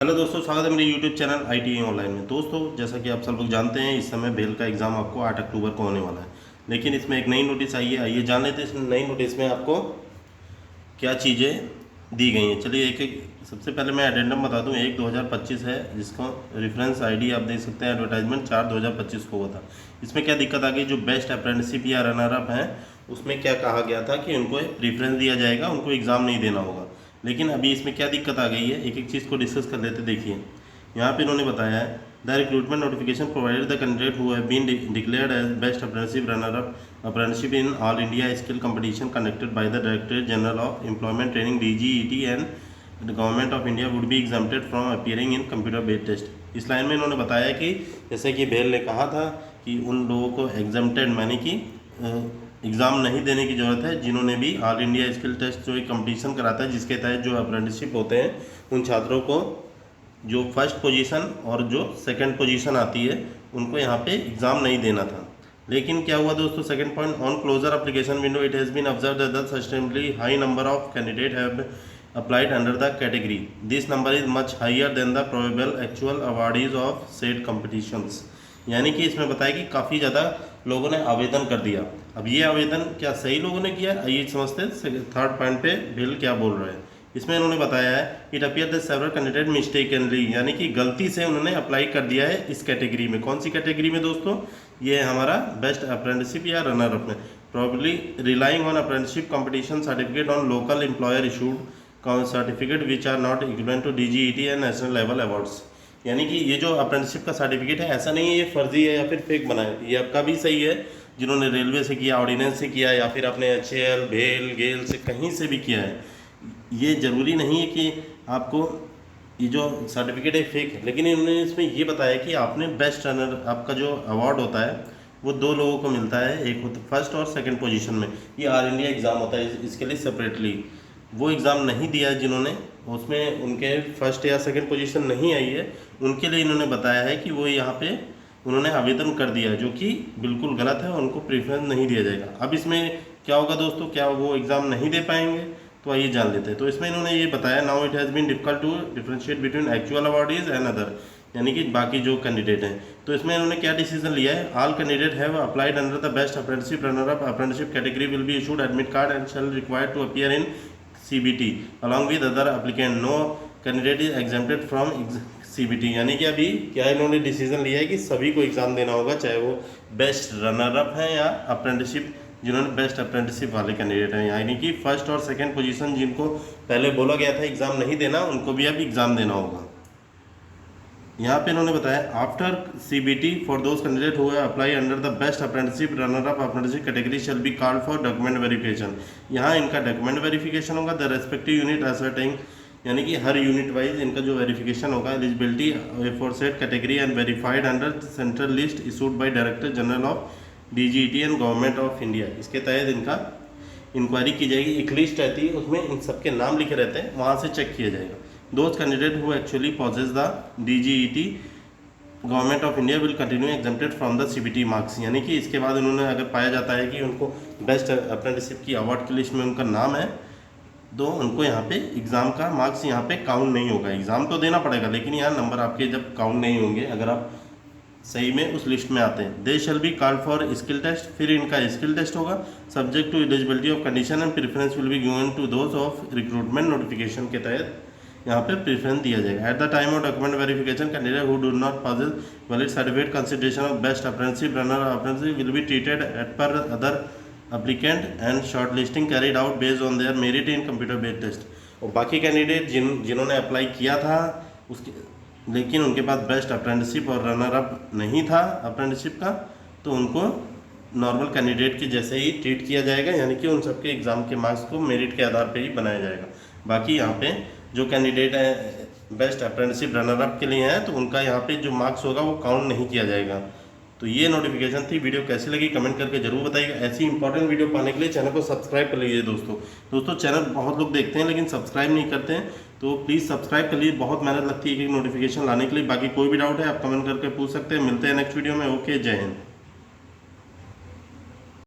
Hello दोस्तों, स्वागत है मेरे यूट्यूब चैनल ITI ऑनलाइन में। दोस्तों, जैसा कि आप सब लोग जानते हैं, इस समय भेल का एग्ज़ाम आपको 8 अक्टूबर को होने वाला है। लेकिन इसमें एक नई नोटिस आई है। आइए जान लेते हैं इस नई नोटिस में आपको क्या चीज़ें दी गई हैं। चलिए एक एक सबसे पहले मैं एडेंडम बता दूं। 1/2025 है, जिसका रेफरेंस ID आप देख सकते हैं। एडवर्टाइजमेंट 4/2025 को हुआ था। इसमें क्या दिक्कत आ गई, जो बेस्ट अप्रेंटिसशिप या रनर अप हैं उसमें क्या कहा गया था कि उनको प्रीफ्रेंस दिया जाएगा, उनको एग्ज़ाम नहीं देना होगा। लेकिन अभी इसमें क्या दिक्कत आ गई है, एक एक चीज़ को डिस्कस कर लेते। देखिए यहाँ पे इन्होंने बताया है, the recruitment notification provided the candidate who have been declared as best apprenticeship runner up apprenticeship in all India skill competition conducted by the Directorate General of Employment Training DGET and the Government of India would be exempted from appearing in computer based test। इस line में इन्होंने बताया कि जैसे कि भेल ने कहा था कि उन लोगों को एग्जाम्प्टेड माने कि एग्ज़ाम नहीं देने की ज़रूरत है, जिन्होंने भी ऑल इंडिया स्किल टेस्ट जो एक कंपटीशन कराता है, जिसके तहत जो अप्रेंटिसशिप होते हैं उन छात्रों को जो फर्स्ट पोजीशन और जो सेकंड पोजीशन आती है उनको यहाँ पे एग्ज़ाम नहीं देना था। लेकिन क्या हुआ दोस्तों, second point, on closure application window it has been observed that sustainably high number of candidate have applied under the category. This number is much higher than the probable actual awardees of said competitions. यानी कि इसमें बताया कि काफ़ी ज़्यादा लोगों ने आवेदन कर दिया। अब ये आवेदन क्या सही लोगों ने किया, आइए समझते हैं थर्ड पॉइंट पे भेल क्या बोल रहे हैं। इसमें उन्होंने बताया है, it appear that several candidate mistakenly, यानी कि गलती से उन्होंने अप्लाई कर दिया है इस कैटेगरी में। कौन सी कैटेगरी में दोस्तों, ये है हमारा बेस्ट अप्रेंटिसशिप या रनर अप में। Probably relying on apprenticeship competition certificate on local employer issued certificate which are not equivalent to DGET and national level awards. यानी कि ये जो अप्रेंटिसशिप का सर्टिफिकेट है, ऐसा नहीं है ये फर्जी है या फिर फेक बना है। ये आपका भी सही है, जिन्होंने रेलवे से किया, ऑर्डिनेंस से किया, या फिर अपने HAL भेल गेल से कहीं से भी किया है। ये ज़रूरी नहीं है कि आपको ये जो सर्टिफिकेट है फेक है। लेकिन इन्होंने इसमें ये बताया कि आपने बेस्ट रनर, आपका जो अवार्ड होता है वो 2 लोगों को मिलता है, एक होता फर्स्ट और सेकंड पोजीशन में। ये ऑल इंडिया एग्ज़ाम होता है, इसके लिए सेपरेटली। वो एग्ज़ाम नहीं दिया है जिन्होंने, उसमें उनके फर्स्ट या सेकंड पोजीशन नहीं आई है, उनके लिए इन्होंने बताया है कि वो यहाँ पे उन्होंने आवेदन कर दिया, जो कि बिल्कुल गलत है, उनको प्रेफरेंस नहीं दिया जाएगा। अब इसमें क्या होगा दोस्तों, क्या वो एग्ज़ाम नहीं दे पाएंगे, तो आइए जान लेते हैं। तो इसमें इन्होंने ये बताया, now it has been difficult to differentiate between actual awardees and other, यानी कि बाकी जो कैंडिडेट हैं। तो इसमें इन्होंने क्या डिसीजन लिया है, all candidate have applied under the best apprenticeship runner up apprenticeship category will be issued admit card and shall required to appear in CBT along with other applicant. No candidate is exempted from CBT। यानी कि अभी क्या इन्होंने decision लिया है कि सभी को एग्ज़ाम देना होगा, चाहे वो बेस्ट रनर अप हैं या अप्रेंटिसशिप, जिन्होंने बेस्ट अप्रेंटिसशिप वाले कैंडिडेट हैं। यानी कि फर्स्ट और सेकंड पोजीशन जिनको पहले बोला गया था एग्ज़ाम नहीं देना, उनको भी अब एग्ज़ाम देना होगा। यहाँ पे इन्होंने बताया, after CBT for those candidate who apply under the best apprenticeship runner up apprenticeship category shell be called for document verification. यहाँ इनका डॉक्यूमेंट वेरिफिकेशन होगा, द रेस्पेक्टिव यूनिट असर्टिंग, यानी कि हर यूनिट वाइज इनका जो वेरिफिकेशन होगा, eligibility for set category and verified under central list issued by director general of DGET and government of India. इसके तहत इनका इंक्वायरी की जाएगी। एक लिस्ट रहती है, उसमें इन सबके नाम लिखे रहते हैं, वहाँ से चेक किया जाएगा। Those candidate who actually possess the DGET government of India will continue exempted from the CBT marks. यानी कि इसके बाद उन्होंने अगर पाया जाता है कि उनको बेस्ट अप्रेंटिसशिप की अवार्ड की लिस्ट में उनका नाम है, तो उनको यहाँ पे एग्ज़ाम का मार्क्स यहाँ पे काउंट नहीं होगा। एग्ज़ाम तो देना पड़ेगा, लेकिन यहाँ नंबर आपके जब काउंट नहीं होंगे, अगर आप सही में उस लिस्ट में आते हैं। They shall be called for skill test, फिर इनका स्किल टेस्ट होगा, subject to eligibility of condition and preference will be given to those of recruitment notification के तहत यहाँ पे प्रेफरेंस दिया जाएगा। At the time of document verification candidate who do not possess valid certificate consideration of best apprenticeship runner apprenticeship will be treated at par other applicant and short listing carried out based on their merit in computer based test. और बाकी candidate जिन्होंने apply किया था उसके, लेकिन उनके पास best apprenticeship और runner up नहीं था अप्रेंटिसशिप का, तो उनको नॉर्मल कैंडिडेट के जैसे ही ट्रीट किया जाएगा, यानी कि उन सबके एग्ज़ाम के मार्क्स को मेरिट के आधार पे ही बनाया जाएगा। बाकी यहाँ पे जो कैंडिडेट है बेस्ट अप्रेंटिसशिप रनर अप के लिए हैं, तो उनका यहाँ पे जो मार्क्स होगा वो काउंट नहीं किया जाएगा। तो ये नोटिफिकेशन थी। वीडियो कैसी लगी कमेंट करके जरूर बताइएगा। ऐसी इंपॉर्टेंट वीडियो पाने के लिए चैनल को सब्सक्राइब कर लीजिए दोस्तों चैनल बहुत लोग देखते हैं लेकिन सब्सक्राइब नहीं करते हैं, तो प्लीज़ सब्सक्राइब कर लीजिए। बहुत मेहनत लगती है कि नोटिफिकेशन लाने के लिए। बाकी कोई भी डाउट है आप कमेंट करके पूछ सकते हैं। मिलते हैं नेक्स्ट वीडियो में। ओके, जय हिंद।